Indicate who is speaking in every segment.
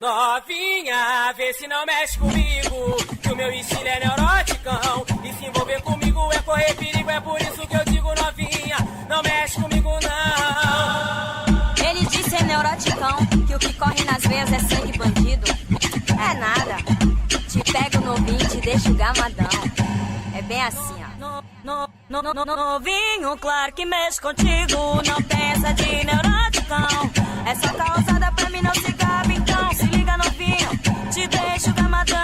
Speaker 1: Novinha, vê se não mexe comigo, que o meu estilo é neuroticão. E se envolver comigo é correr perigo, é por isso que eu digo novinha, não mexe comigo não.
Speaker 2: Ele disse é neuroticão, que o que corre nas veias é sangue bandido. É nada, te pego novinho, te deixo gamadão. É bem assim, ó. Novinho, claro que mexe contigo, não tem essa de neuroticão. É só causada pra mim, não se cabe, então se liga novinho, te deixo gamadão.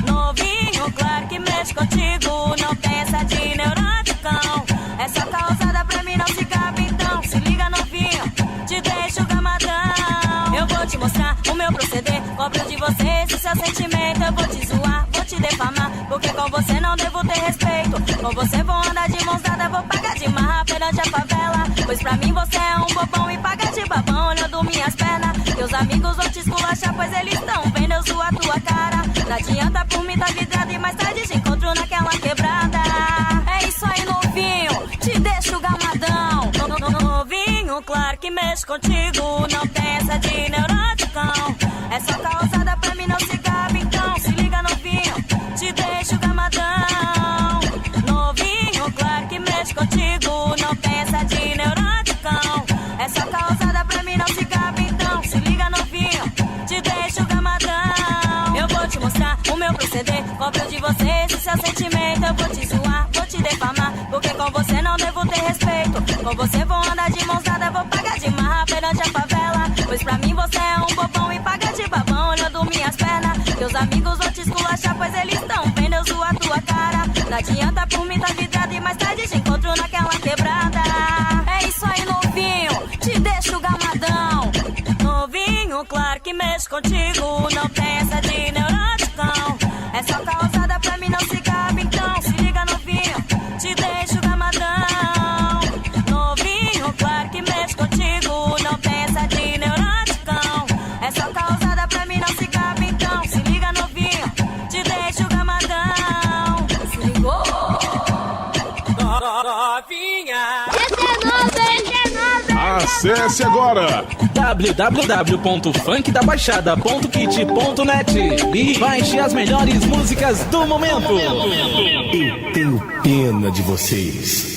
Speaker 2: Novinho, claro que mexe contigo, não tem essa de neuroticão. É só causada pra mim, não se cabe, então se liga novinho, te deixo gamadão. Eu vou te mostrar o meu proceder, cobro de você esse seu sentimento. Eu vou te zoar, vou te defamar, porque com você não devo ter respeito. Com você vou andar de mãos dadas, vou pagar de marra perante a favela. Pois pra mim você é um bobão e paga de babão olhando minhas pernas. Teus amigos vão te esculachar, pois eles estão vendo eu zoar tua cara. Não adianta por mim tá vidrado e mais tarde te encontro naquela quebrada. É isso aí novinho, te deixo gamadão. Novinho, claro que mexe contigo, não tem essa de neuroticão. É só causada pra mim, não se cabe, então se liga novinho, te deixo gamadão. Novinho, claro que mexe contigo, não tem essa de neuroticão. É só causada pra mim, não se cabe, então se liga novinho, te deixo gamadão. Eu vou te mostrar o meu proceder, cobro de você esse seu sentimento. Eu vou te zoar, vou te defamar, porque com você não devo ter respeito. Com você vou andar de mãos dadas, vou pagar de marra perante a favela. Pois pra mim você é um bobão e paga de babão olhando minhas pernas. Teus amigos vão te esculachar, pois eles estão vendo eu zoar tua cara. Não adianta por mim tá vidrado e mais tarde te encontro naquela quebrada. É isso aí novinho, te deixo gamadão. Novinho, claro que mexe contigo, não tem essa de neuroticão. É só causada pra mim, não se cabe, então se liga novinho, te deixo gamadão. Novinho, claro que mexe contigo, não tem essa de neuroticão. É só causada pra mim, não se cabe, então se liga novinho, te deixo gamadão. Se ligou?
Speaker 1: Novinha.
Speaker 3: Acesse agora
Speaker 4: www.funkdabaixada.kit.net e baixe as melhores músicas do momento.
Speaker 3: Eu tenho pena de vocês.